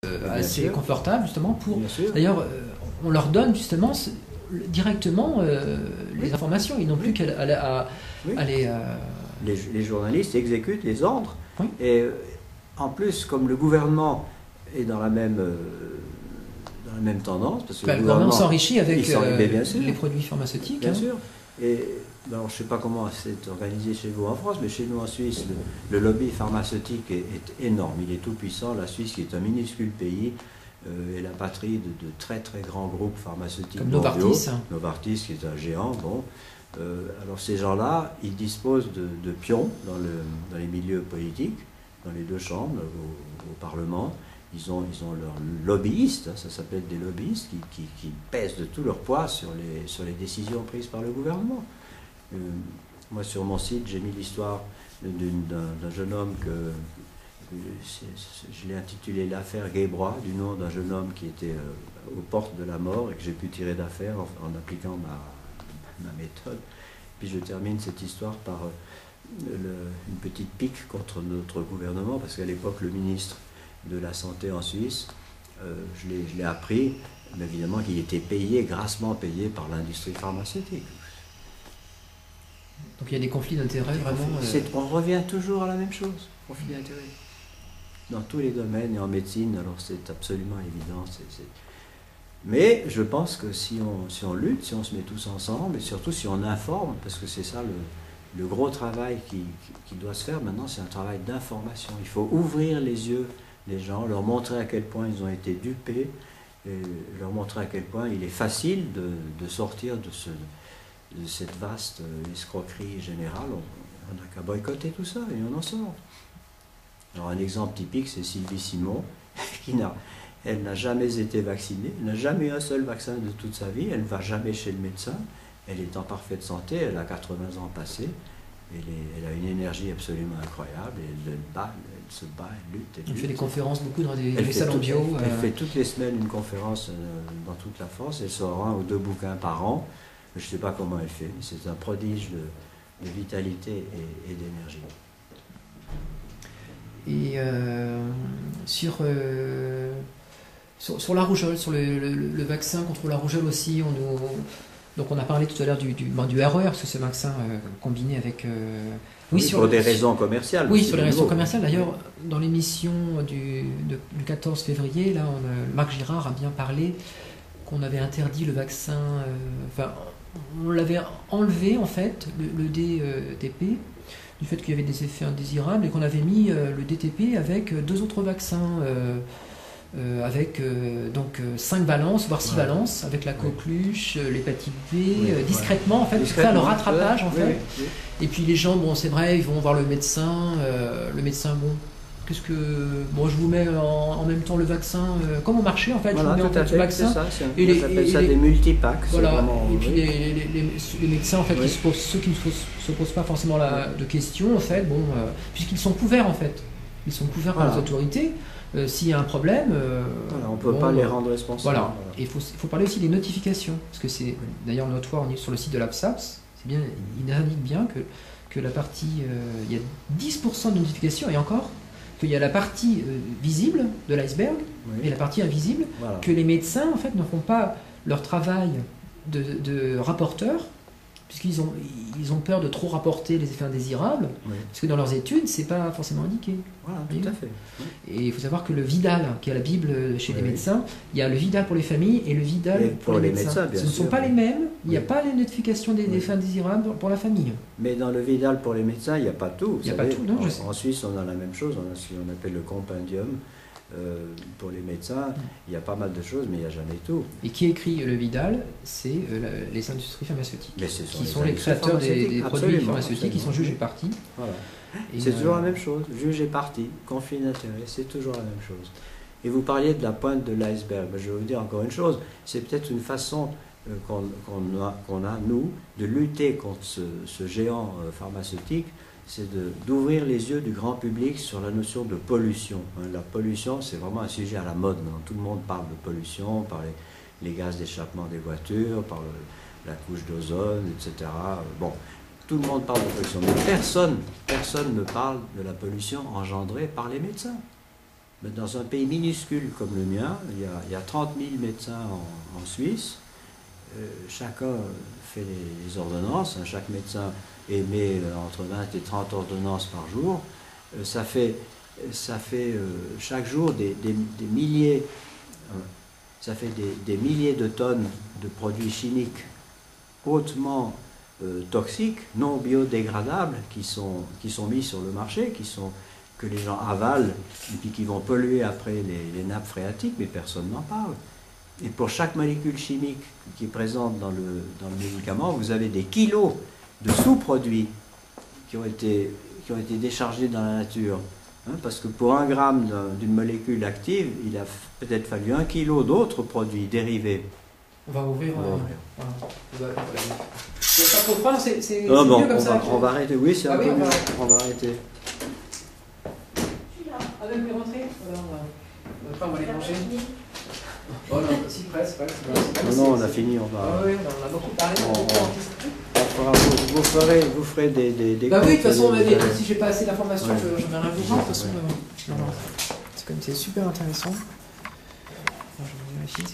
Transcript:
assez confortable justement pour... D'ailleurs, on leur donne justement directement les informations. Ils n'ont plus qu'à aller... Les journalistes exécutent les ordres. Oui. Et en plus, comme le gouvernement est dans la même tendance, parce que le gouvernement s'enrichit avec les produits pharmaceutiques. Bien sûr. Et alors, je ne sais pas comment c'est organisé chez vous en France, mais chez nous en Suisse, le lobby pharmaceutique est énorme. Il est tout puissant. La Suisse, qui est un minuscule pays, est la patrie de très très grands groupes pharmaceutiques. Comme Novartis. Novartis, qui est un géant. Bon. Alors ces gens-là, ils disposent de pions dans les milieux politiques, dans les deux chambres, au Parlement. Ils ont leurs lobbyistes, ça s'appelle des lobbyistes, qui pèsent de tout leur poids sur les décisions prises par le gouvernement. Moi, sur mon site, j'ai mis l'histoire d'un jeune homme je l'ai intitulé l'affaire Guébrois, du nom d'un jeune homme qui était aux portes de la mort et que j'ai pu tirer d'affaire en appliquant ma méthode. Puis je termine cette histoire par une petite pique contre notre gouvernement, parce qu'à l'époque, le ministre de la Santé en Suisse, je l'ai appris, mais évidemment qu'il était grassement payé par l'industrie pharmaceutique. Donc il y a des conflits d'intérêts vraiment... On revient toujours à la même chose, conflit d'intérêts. Dans tous les domaines, et en médecine, alors c'est absolument évident. Mais je pense que si on lutte, si on se met tous ensemble, et surtout si on informe, parce que c'est ça le gros travail qui doit se faire maintenant, c'est un travail d'information. Il faut ouvrir les yeux des gens, leur montrer à quel point ils ont été dupés, et leur montrer à quel point il est facile de sortir de cette vaste escroquerie générale. On n'a qu'à boycotter tout ça et on en sort. Alors un exemple typique, c'est Sylvie Simon, elle n'a jamais été vaccinée, elle n'a jamais eu un seul vaccin de toute sa vie, elle ne va jamais chez le médecin, elle est en parfaite santé, elle a 80 ans passés, elle a une énergie absolument incroyable, elle se bat, elle lutte. Elle fait des conférences beaucoup dans des salons bio. Elle fait toutes les semaines une conférence dans toute la France, elle sort 1 ou 2 bouquins par an, je ne sais pas comment elle fait, mais c'est un prodige de vitalité et d'énergie. Et sur la rougeole, sur le vaccin contre la rougeole aussi, donc on a parlé tout à l'heure du RER, ce vaccin combiné avec... pour des raisons commerciales. Oui, sur les raisons commerciales. D'ailleurs, dans l'émission du 14 février, là, Marc Girard a bien parlé qu'on avait interdit le vaccin... on l'avait enlevé, en fait, le DTP, du fait qu'il y avait des effets indésirables, et qu'on avait mis le DTP avec 2 autres vaccins, avec 5 valences, voire 6 valences, avec la coqueluche, l'hépatite B, discrètement, en fait, pour faire le rattrapage, en fait. Oui. Et puis les gens, bon, c'est vrai, ils vont voir le médecin, bon, je vous mets en même temps le vaccin, comme au marché, en fait, voilà, je vous mets en fait le vaccin. On appelle ça des multipacks. Voilà, et puis les médecins, en fait, ceux qui ne se posent pas forcément de questions, en fait, puisqu'ils sont couverts, en fait. Ils sont couverts par les autorités. S'il y a un problème... on ne peut pas les rendre responsables. Voilà. Et il faut parler aussi des notifications, parce que c'est d'ailleurs notoire, on est sur le site de l'APSAPS, c'est bien, il indique bien que la partie... il y a 10% de notifications, et encore, qu'il y a la partie visible de l'iceberg et la partie invisible, que les médecins, en fait, ne font pas leur travail de rapporteur, puisqu'ils ont peur de trop rapporter les effets indésirables, parce que dans leurs études, c'est pas forcément indiqué. Voilà, tout à fait. Et il faut savoir que le Vidal, qui est la Bible chez les médecins, il y a le Vidal pour les familles et le Vidal pour les médecins. Ce ne sont pas les mêmes, il n'y a pas les notifications des effets indésirables pour la famille. Mais dans le Vidal pour les médecins, il n'y a pas tout. Il n'y a pas tout, non, en Suisse, on a la même chose, on a ce qu'on appelle le compendium. Pour les médecins, il y a pas mal de choses, mais il n'y a jamais tout. Et qui écrit le Vidal, c'est les industries pharmaceutiques, qui sont les créateurs des produits pharmaceutiques, qui sont juges et partis. Voilà. C'est toujours la même chose, juge et parti, conflit d'intérêts, c'est toujours la même chose. Et vous parliez de la pointe de l'iceberg, je vais vous dire encore une chose, c'est peut-être une façon qu'on a, nous, de lutter contre ce géant pharmaceutique, c'est d'ouvrir les yeux du grand public sur la notion de pollution. La pollution, c'est vraiment un sujet à la mode. Tout le monde parle de pollution, par les gaz d'échappement des voitures, par la couche d'ozone, etc. Bon, tout le monde parle de pollution, mais personne ne parle de la pollution engendrée par les médecins. Mais dans un pays minuscule comme le mien, il y a 30 000 médecins en Suisse. Chacun fait les ordonnances. Chaque médecin émet entre 20 et 30 ordonnances par jour. Ça fait chaque jour des milliers, ça fait des milliers de tonnes de produits chimiques hautement toxiques, non biodégradables, qui sont mis sur le marché, que les gens avalent et puis qui vont polluer après les nappes phréatiques, mais personne n'en parle. Et pour chaque molécule chimique qui est présente dans le médicament, vous avez des kilos de sous-produits qui ont été déchargés dans la nature. Hein, parce que pour 1 gramme d'une molécule active, il a peut-être fallu 1 kilo d'autres produits dérivés. On va ouvrir. Voilà. C'est pas trop froid, c'est non, mieux comme ça. On va arrêter. Oui, c'est un peu mieux. On va arrêter. Ah, donc, vous rentrez. Voilà, on va les manger. Oh non, si, presque. Non, on a fini, on va... Oui, on a beaucoup parlé. Vous ferez des bah oui, de toute façon, des... si j'ai pas assez d'informations, ouais. je viendrai vous voir. De toute façon, c'est comme c'est super intéressant. Alors, je vais vérifier si